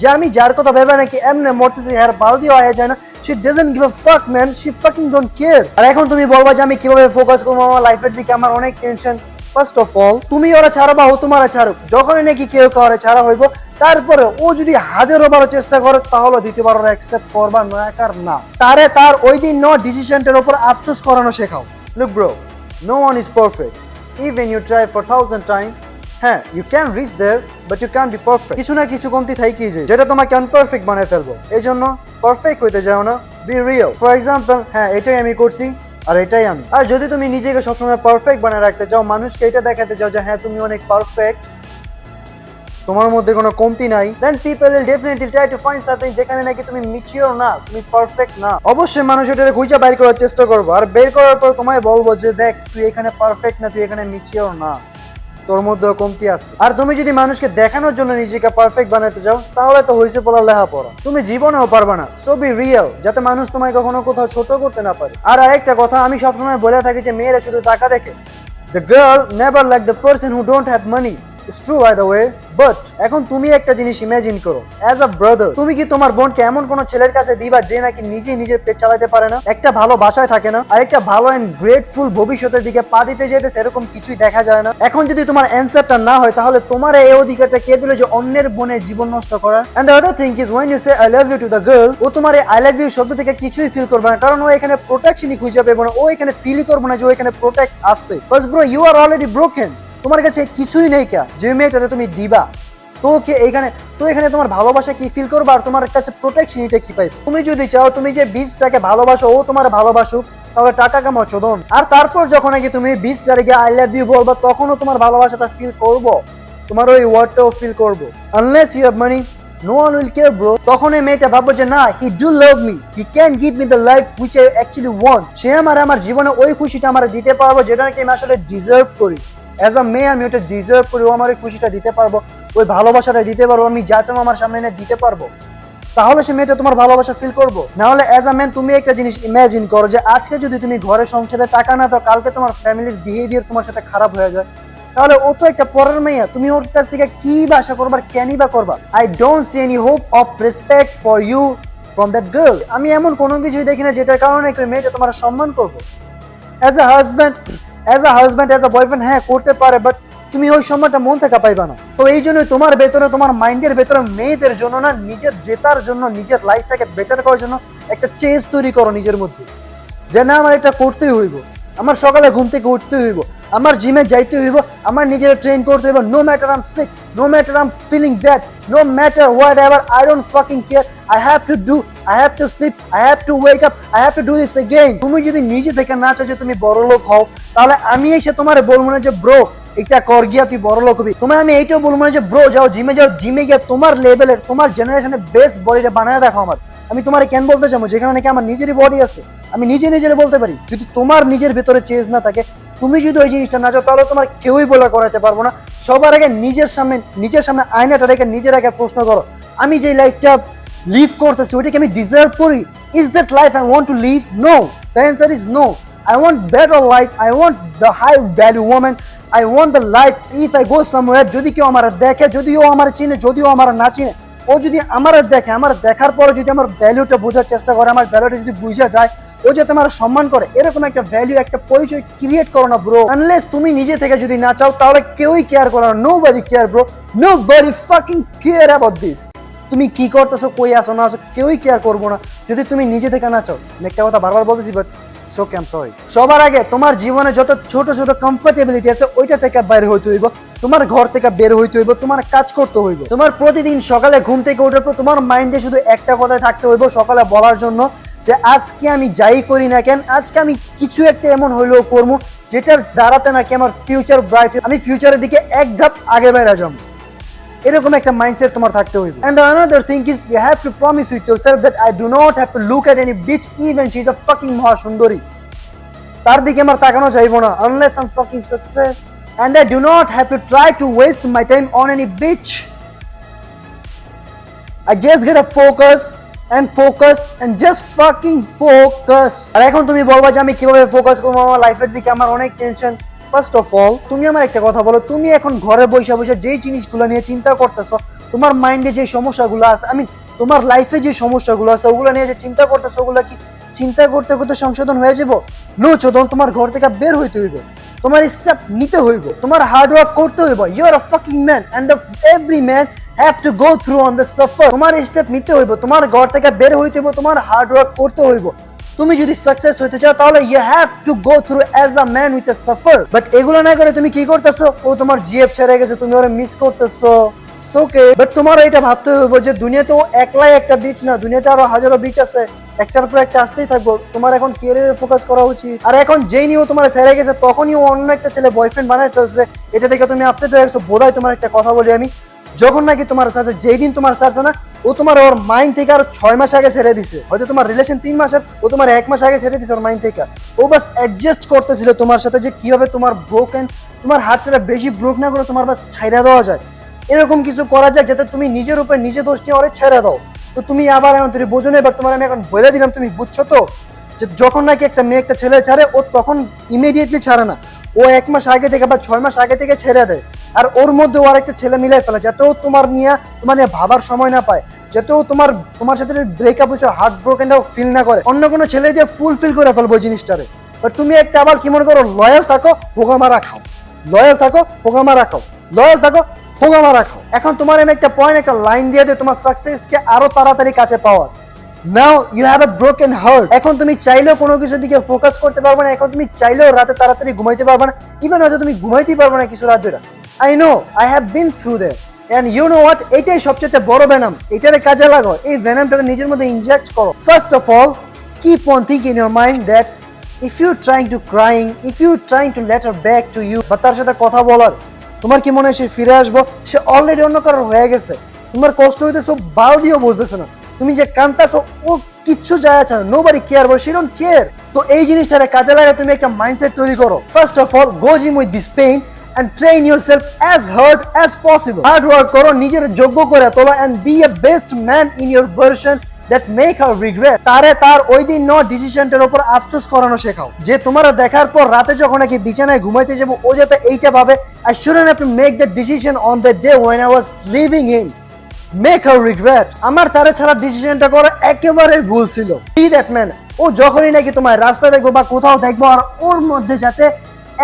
যে আমি যার কথা ভেবে নাকি এমনি মরতেছি হ্যার বালদি হয়ে যায় না, she doesn't give a fuck man, she fucking don't care। আর এখন তুমি বলবা যে আমি কিভাবে ফোকাস করবো আমার লাইফের দিকে, আমার অনেক টেনশন। ফার্স্ট অফ অল তুমি ওরা ছাড়ো বা ও তোমার ছাড়ুক, যখনই নাকি কেউ কাউরে ছাড়া হইব, তারপরে ও যদি হাজারো বারো চেষ্টা করে তাহলে দ্বিতীয়বার ওরা অ্যাকসেপ্ট করবা না কার না, তারে তার ওই দিন ন ডিসিশনটার উপর আফসোস করানো শেখাও। Look bro, no one is perfect, even you try for 1000 time, হ্যাঁ you can reach there but you can be perfect. কিছু না কিছু কমতি থাকি যায় যেটা তোমাকে আনপারফেক্ট বানায় ফেলবো, এই জন্য পারফেক্ট হইতে যাও না, বি রিয়েল। ফর এক্সাম্পল, হ্যাঁ এটাই আমি করছি আর এটাই আমি। আর যদি তুমি নিজেকে সবসময় পারফেক্ট বানায় রাখতে চাও, মানুষকে এটা দেখাতে চাও যে হ্যাঁ তুমি অনেক পারফেক্ট, তোমার মধ্যে কোনো কমতি নাই, then people will definitely try to find something যেখানে নাকি তুমি ম্যাচিওর না, তুমি পারফেক্ট না। অবশ্যই মানুষ এটাকে খুঁজে বের করার চেষ্টা করবো, আর বের করার পর তোমায় বলবো যে দেখ তুই এখানে পারফেক্ট না, তুই এখানে ম্যাচিওর না, তোর মধ্যে কমতি আছে। আর তুমি যদি মানুষকে দেখানোর জন্য নিজেকে পারফেক্ট বানাতে চাও, তাহলে তো হইছে পড়া লেখাপড়া, তুমি জীবনেও পারবে না। সো বি রিয়েল, যাতে মানুষ তোমায় কখনো কোথাও ছোট করতে না পারে। আর আরেকটা কথা আমি সবসময় বলে থাকি যে মেয়েরা শুধু টাকা দেখে, the girl never like the person who don't have money, it's true by the way, but এখন তুমি একটা জিনিস ইমাজিন করো, অ্যাজ আ ব্রাদার তুমি কি তোমার বোনকে এমন কোন ছেলের কাছে দিবা যে নাকি নিজেই নিজের পেট চালাতে পারে না, একটা ভালো বাসায় থাকে না, আর একটা ভালো এন্ড গ্রেটফুল ভবিষ্যতের দিকে পা দিতে যেতেছে, এরকম কিছুই দেখা যায় না? এখন যদি তোমার অ্যান্সারটা না হয়, তাহলে তোমার এই অধিকারটা কে দিল যে অন্যের বোনের জীবন নষ্ট করার? And the other thing is when you say I love you to the girl, ও তোমার এই I love you শব্দ থেকে কিছুই ফিল করবে না, কারণ ও এখানে প্রোটেকশনই খুঁজে পাবে না, ও এখানে ফিলই করবে না যে ও এখানে প্রোটেক্ট আসছে। Because bro you are already broken, তোমার কাছে কিছুই নেই কা যে মেয়েটারে তুমি দিবা, তো কে এখানে তো এখানে তোমার ভালোবাসা কি ফিল করবে আর তোমার কাছে প্রোটেকশন এটা কি পাইবে? তুমি যদি চাও তুমি যে বীজটাকে ভালোবাসো ও তোমার ভালোবাসুক, তাহলে টাকা কামাও চোদন, আর তারপর যখন নাকি তুমি বীজটারে গিয়ে আই লাভ ইউ বলবা, তখনও তোমার ভালোবাসাটা ফিল করবো, তোমার ওই ওয়ার্ডটাও ফিল করবো। Unless you have money, no one will care bro। তখন এই মেয়েটা ভাববো যে না, he do love me, he can give me the life which I actually want, সে আমার জীবনে ওই খুশিটা আমার দিতে পারবো যেটা নাকি আমি আসলে ডিজার্ভ করি। অ্যাজ আ মেয়ে আমি ওটা ডিজার্ভ করি, ও আমার ওই খুশিটা দিতে পারবো, ওই ভালোবাসাটা দিতে পারবো, আমি যা চাও আমার সামনে এনে দিতে পারবো, তাহলে সে মেয়েটা তোমার ভালোবাসা ফিল করবো। না হলে অ্যাজ আ ম্যান তুমি একটা জিনিস ইমাজিন করো যে আজকে যদি তুমি ঘরে সংসারে টাকা না দাও, কালকে তোমার ফ্যামিলির বিহেভিয়ার তোমার সাথে খারাপ হয়ে যায়, তাহলে ও তো একটা পরের মেয়ে, তুমি ওর কাছ থেকে কি বা আশা করবা, কেনই বা করবা? I don't see any hope of respect for you from that girl. আমি এমন কোনো কিছুই দেখি না যেটার কারণে ওই মেয়েটা তোমার সম্মান করবো। As a husband as a boyfriend হ্যাঁ করতে পারে, বাট তুমি ওই সময়টা মন থেকে পাইবা না। তো এই জন্য তোমার ভেতরে, তোমার মাইন্ডের ভেতরে মেয়েদের জন্য না, নিজের জেতার জন্য, নিজের লাইফটাকে বেটার করার জন্য একটা চেজ তৈরি করো নিজের মধ্যে, যে না আমার এটা করতেই হইব, আমার সকালে ঘুম থেকে উঠতে হইব, আমার জিমে যাইতে হইব, আমার নিজের ট্রেন করতে হইব, no matter I am sick, no matter I am feeling bad, no matter what ever, I don't fucking care, I have to do, I have to sleep, I have to wake up, I have to do this again. তুমি যদি নিজে থেকে না চাও যে তুমি বড় লোক হও, তাহলে আমি এসে তোমার বলবো না যে ব্রো এটা কর গিয়া তুই বড় লোক হবি, তোমার আমি এইটাও বলবো না যে ব্রো যাও জিমে গিয়া তোমার লেভেলের, তোমার জেনারেশনের বেস্ট বডিটা বানায় দেখো আমার। আমি তোমার কেন বলতে চাবো যেখানে নাকি আমার নিজেরই বডি আছে, আমি নিজের বলতে পারি। যদি তোমার নিজের ভেতরে চেঞ্জ না থাকে, তুমি যদি ওই জিনিসটা না চাও, তাহলে তোমার কেউই বলা করাতে পারবো না। সবার আগে নিজের সামনে আয়নাটা রেখে নিজের আগে প্রশ্ন করো, আমি যে লাইফটা লিভ করতেছি ওইটাকে আমি ডিজার্ভ করি? Is that life I want to live? No, the answer is no. I want better life, I want the high value woman, I want the life if I go somewhere, যদি কেউ আমার দেখে, যদিও আমার চিনে, যদিও আমার না চিনে, ও যদি আমার দেখে, আমার দেখার পরে যদি আমার ভ্যালুটা বোঝার চেষ্টা করে, আমার ভ্যালুটা যদি বুঝা যায়, ও যাতে আমার সম্মান করে, এরকম একটা ভ্যালু, একটা পরিচয় ক্রিয়েট করো না ব্রো। আনলেস তুমি নিজে থেকে যদি না চাও, তাহলে কেউই কেয়ার করে না, nobody care bro, nobody fucking care about this. তুমি কি করতেছো, কই আসো না আসো, কেউই কেয়ার করবো না যদি তুমি নিজে থেকে না চাও। আমি একটা কথা বারবার বলতেছি, but okay I am sorry. সবার আগে তোমার জীবনে যত ছোট ছোট কমফর্টেবিলিটি আছে ওইটা থেকে বের হইতে হইব, তোমার ঘর থেকে বের হইতে হইব, তোমার কাজ করতে হইব। তোমার প্রতিদিন সকালে ঘুম থেকে ওঠার পর তোমার মাইন্ডে শুধু একটা কথাই থাকতে হইব সকালে বলার জন্য, যে আজকে আমি যাই করি না কেন, আজকে আমি কিছু একটা এমন হইলেও করবো যেটার দ্বারাতে নাকি আমার ফিউচার ব্রাইট, আমি ফিউচারের দিকে এক ধাপ আগে বেড়ে যাবো, এরকম একটা মাইন্ডসেট তোমার থাকতে হইবে। And another thing is you have to promise with yourself that I do not have to look at any bitch even she is a fucking মহাসুন্দরী, তার দিকে আমার তাকানো যাইবো না unless I'm fucking success, and I do not have to try to waste my time on any bitch. I just get a focus and just fucking focus. আর এখন তুমি বলবা যে আমি কিভাবে ফোকাস করবো আমার লাইফের দিকে, আমার অনেক টেনশন। ফার্স্ট অফ অল তুমি আমার একটা কথা বলো, তুমি এখন ঘরে বসে যেই জিনিসগুলো নিয়ে চিন্তা করতেছো, তোমার মাইন্ডে যে সমস্যাগুলো আছে, তোমার লাইফে যে সমস্যাগুলো আছে ওগুলো নিয়ে যে চিন্তা করতেছো, ওগুলো কি চিন্তা করতে করতে সংশোধন হয়ে যাবো? নো চোদন, তোমার ঘর থেকে বের হইতে হইব, তোমার স্টেপ নিতে হইব, তোমার হার্ড ওয়ার্ক করতে হইব। You are a fucking man and every man have to go through on the suffer. তোমার স্টেপ নিতে হইব, তোমার ঘর থেকে বের হইতে হইব, তোমার হার্ড ওয়ার্ক করতে হইব। তুমি যদি সাকসেস হইতে চাও তাহলে you have to go through as a man with a suffer. But এগুলো না করে তুমি কি করতেছো? ও তোমার জিএফ ছেড়ে গেছে, তুমি ওরা মিস করতেছো। ওকে, বাট তোমার এটা ভাবতে হবে যে দুনিয়াতে একলাই একটা বিচ না, দুনিয়াতে আরো হাজারো বিচ আছে, একটার পর একটা আসতেই থাকবো। তোমার এখন ক্যারিয়ারে ফোকাস করা উচিত। আর এখন যেই নিয়েও তোমার ছেড়ে গেছে তখনই ও অন্য একটা ছেলে বয়ফ্রেন্ড বানায় ফেলছে, এটা দেখে তুমি আপসেট হয়ে গেছো। বোধহয় তোমার একটা কথা বলি আমি, যখন নাকি তোমার সাথে যেই দিন তোমার ছাড়ছে না, ও তোমার ওর মাইন্ড থেকে আর 6 মাস আগে ছেড়ে দিছে। হয়তো তোমার রিলেশন 3 মাসের, ও তোমার 1 মাস আগে ছেড়ে দিছে ওর মাইন্ড থেকে। ও বাস অ্যাডজাস্ট করতেছিল তোমার সাথে যে কিভাবে তোমার ব্রোকেন, তোমার হার্টটা বেশি ব্রোক না করে তোমার বাস ছাইড়া দেওয়া যায়, এরকম কিছু করা যাক যাতে তুমি নিজের উপর নিজে দোষ নিয়ে ওরে ছেড়ে দাও। তো তুমি আবার এখন তুমি বোঝো না, এবার তোমার আমি এখন বলে দিলাম, তুমি বুঝছো তো যে যখন নাকি একটা মেয়ে একটা ছেলে ছাড়ে, ও তখন ইমিডিয়েটলি ছাড়ে না, ও 1 মাস আগে থেকে বা 6 মাস আগে থেকে ছেড়ে দেয়। আর ওর মধ্যে ও আরেকটা ছেলে মিলাই ফেলে, যাতেও তোমার নিয়ে ভাবার সময় না পায়, যাতেও তোমার সাথে ব্রেকআপ হয়েছে হার্ট ব্রোকেনটাও ফিল না করে, অন্য কোনো ছেলে দিয়ে ফুলফিল করে ফেলবো ওই জিনিসটারে। বাট তুমি একটা আবার কি মনে করো, লয়াল থাকো পোকা মারা খাও, লয়াল থাকো পোকা মারা খাও, লয়াল থাকো পোকা মারা খাও। এখন তোমার আমি একটা পয়েন্ট, একটা লাইন দিয়ে দিই তোমার সাকসেসকে আরো তাড়াতাড়ি কাছে পাওয়ার। Now you have a broken heart. এখন তুমি চাইলেও কোনো কিছু দিকে ফোকাস করতে পারবে না, এখন তুমি চাইলেও রাতে তাড়াতাড়ি ঘুমাইতে পারবে না, ইভেন হয়তো তুমি ঘুমাইতেই পারবে না কিছু রাত ধরে। I know, I have been through that and you know what, এটাই সবচেয়ে বড় ভেনাম। এটারে কাজে লাগাও, এই ভেনামটাকে নিজের মধ্যে ইনজেক্ট করো। First of all, keep on thinking in your mind that if you're trying to crying, if you're trying to let her back to you, বা তার সাথে কথা বলার, তোমার কি মনে হয় সে ফিরে আসবো? সে অলরেডি অন্য কারোর হয়ে গেছে। তোমার কষ্ট হইতেছো বাল দিয়েও বুঝতেছো না, তুমি যে কান্তাছো ও কিচ্ছু যায় আছে না, nobody care, but she don't care. তো এই জিনিসটারে কাজে লাগে তুমি একটা মাইন্ডসেট তৈরি করো। First of all, go gym with this pain and train yourself as hard as possible. Hard work করো, নিজের যোগ্য করে তোলো and be a best man in your version that make her regret. তার ওই দিন নেওয়া ডিসিশনটার উপর আফসোস করানো শেখাও, যে তোমার দেখার পর রাতে যখন নাকি বিছানায় ঘুমাইতে যাবো ও যাতে এইটা ভাবে, I shouldn't have to make that decision on the day when I was leaving him. Make her regret. আমার তারে ছাড়া ডিসিশনটা করা একেবারে ভুল ছিল। Be that man. ও যখনই নাকি তোমার রাস্তা দেখবো বা কোথাও দেখবো, আর ওর মধ্যে যাতে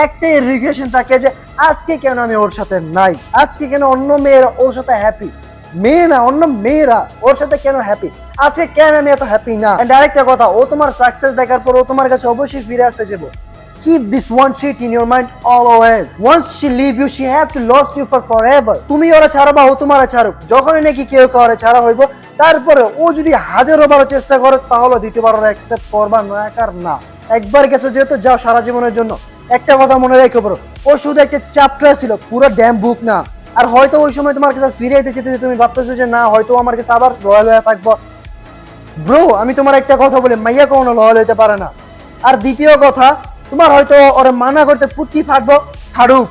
একটাই রিগ্রেশন থাকে যে আজকে কেন আমি ওর সাথে নাই, আজকে কেন অন্য মেয়েরা ওর সাথে হ্যাপি, মেয়ে না অন্য মেয়েরা ওর সাথে কেন হ্যাপি, আজকে কেন আমি এত হ্যাপি না। এন্ড আরেকটা কথা, ও তোমার সাকসেস দেখার পর ও তোমার কাছে অবশ্যই ফিরে আসতে যাবো। Keep this one shit in your mind always. Once she leave you, she have to lost you for forever. তুমি ওরা ছাড়ো বা ও তোমার ছাড়ুক, যখনই নাকি কেউ কাউরে ছাড়া হইব, তারপরে ও যদি হাজারো বারো চেষ্টা করে তাহলে দ্বিতীয়বার ওরা অ্যাকসেপ্ট করবা নয়াকার না। একবার গেছো যেহেতু যাও সারা জীবনের জন্য। একটা কথা মনে রেখে বলো, ও শুধু একটা চ্যাপ্টার ছিল, পুরো ড্যাম বুক না। আর হয়তো ওই সময় তোমার কাছে ফিরে যেতে চেতে তুমি ভাবতেছো যে না, হয়তো আমার কাছে আবার লয়াল হয়ে থাকবো। ব্রো, আমি তোমার একটা কথা বলি, মাইয়া কখনো লয়াল হইতে পারে না। আর দ্বিতীয় কথা, তোমার হয়তো ওরা মানা করতে পুটকি ফাটবো, ফাড়ুক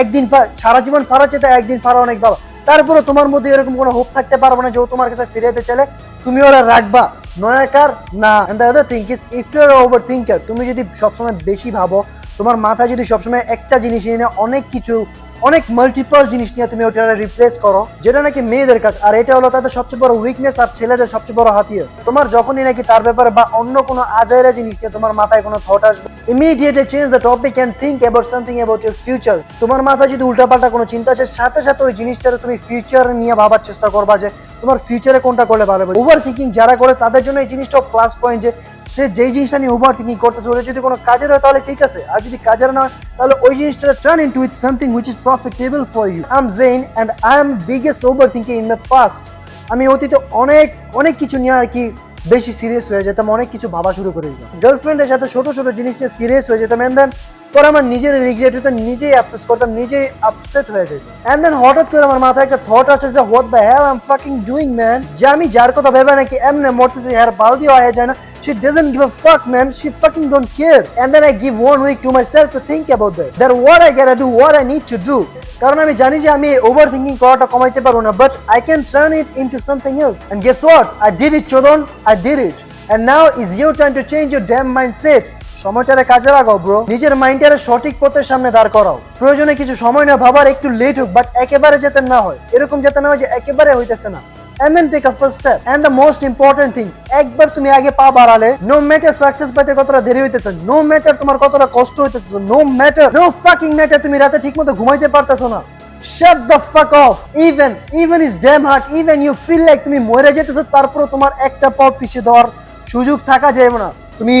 একদিন, সারা জীবন ফাড়া চেতে একদিন ফাড়া অনেক বাবা। তারপরে তোমার মধ্যে এরকম কোনো হোপ থাকতে পারবে না যে ও তোমার কাছে ফিরে যেতে চাইলে তুমি ওরা রাখবা নয়াকার না। And the other thing is, if you are overthinker, তুমি যদি সবসময় বেশি ভাবো, তোমার মাথায় যদি সবসময় একটা জিনিস নিয়ে অনেক কিছু, অনেক মাল্টিপল জিনিস নিয়ে তুমি ওটা রিপ্লেস করো, যেটা নাকি মেয়েদের কাজ, আর এটা হলো তাদের সবচেয়ে বড় উইকনেস আর ছেলেদের সবচেয়ে বড় হাতিয়ার। তোমার যখনই নাকি তার ব্যাপারে বা অন্য কোনো আজাইরা জিনিস নিয়ে তোমার মাথায় কোনো থট আসবে, immediately change the topic and think about something about your future. তোমার মাথায় যদি উল্টাপাল্টা কোনো চিন্তা আসে, সাথে সাথে ওই জিনিসটারে তুমি ফিউচার নিয়ে ভাবার চেষ্টা করবা যে তোমার ফিউচারে কোনটা করলে ভালো হবে। ওভার থিঙ্কিং যারা করে তাদের জন্য এই জিনিসটা প্লাস পয়েন্ট, যে সে যেই জিনিসটা নিয়ে ওভার থিঙ্কিং করতেছে ওটা যদি কোনো কাজের হয় তাহলে ঠিক আছে, আর যদি কাজের না হয় তাহলে ওই জিনিসটা turn into with something which is profitable for you. I am Zain and I am biggest overthinking in my past. আমি অতীতে অনেক কিছু নিয়ে আর কি বেশি সিরিয়াস হয়ে যেতাম, অনেক কিছু ভাবা শুরু করে দিতাম, গার্লফ্রেন্ডের সাথে ছোট ছোট জিনিস নিয়ে সিরিয়াস হয়ে যেতাম, এন্ড দেন পরে আমার নিজের রিগ্রেট হতো, নিজেই আফসোস করতাম, নিজেই আপসেট হয়ে যেত। এন্ড দেন হঠাৎ করে আমার মাথায় একটা থট আসে যে what the hell I am fucking doing man, যে আমি যার কথা ভেবে নাকি এমনে মরতেছি, হেয়ার বালদিও হয়ে যায় না। She doesn't give a fuck, man. She fucking don't care. And then I give 1 week to myself to think about that what I gotta do, what I need to do. কারণ আমি জানি যে আমি over thinking করাটা কমাইতে পারবো না, but I can turn it into something else. And guess what? I did it, Chodon. I did it. And now is your time to change your damn mindset. সময়টারে কাজে লাগাও ব্রো, নিজের মাইন্ডটারে সঠিক পথের সামনে দাঁড় করাও। প্রয়োজনে কিছু সময় না ভাবার, একটু লেট হোক, বাট একেবারে যেতে না হয়, এরকম যেতে না হয় যে একেবারে হইতেছে না। And then take a first step. And the most important thing, একবার তুমি আগে পা বাড়ালে, no matter success পাইতে কতটা দেরি হইতেছে, no matter তোমার কতটা কষ্ট হইতেছে, no matter, no fucking matter তুমি রাতে ঠিকমতো ঘুমাইতে পারতেছো না, shut the fuck off. Even is damn hard. Even you feel like তুমি মরে যেতেছো, তারপর তোমার একটা পা পিছিয়ে দেওয়ার সুযোগ থাকা যাবে না। তুমি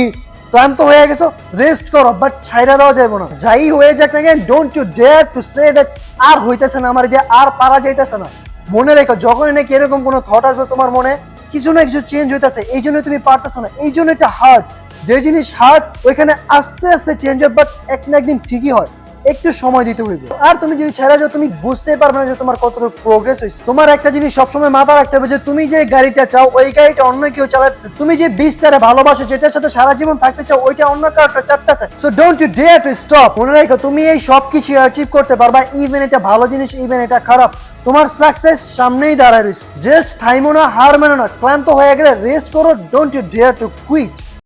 ক্লান্ত হয়ে গেছো, রেস্ট করো, বাট ছাইরা দেওয়া যাবে না। যাই হয়ে যাক না কেন, don't you dare to say that আর হইতেছে না, আমার দিয়ে আর পারা যাইতেছে না। মনে রেখো, যখনই নাকি এরকম কোনো থট আসবে তোমার মনে, কিছু না কিছু চেঞ্জ হইতেছে, এই জন্য তুমি পারতেছো না, এই জন্য এটা হার্ড। যে জিনিস হার্ড ওইখানে আস্তে আস্তে চেঞ্জ হয়, বাট এক না একদিন ঠিকই হয়, একটু সময় দিতে হইবে। আর তুমি যদি ছেড়ে যাও, তুমি বুঝতেই পারবে না যে তোমার কতটুকু প্রোগ্রেস হয়েছে। তোমার একটা জিনিস সবসময় মাথায় রাখতে হবে যে তুমি যে গাড়িটা চাও, ওই গাড়িটা অন্য কেউ চালাচ্ছে। তুমি যে বীজটারে ভালোবাসো, যেটার সাথে সারা জীবন থাকতে চাও, ওইটা অন্য কাউকে চালাচ্ছে। So don't you dare to stop. মনে রাখো, তুমি এই সব কিছু অ্যাচিভ করতে পারবা, ইভেন এটা ভালো জিনিস, ইভেন এটা খারাপ, তোমার সাকসেস সামনেই দাঁড়ায় রয়েছে। জাস্ট থাইমো না, হার মেনো না, ক্লান্ত হয়ে গেলে রেস্ট করো, don't you dare to quit.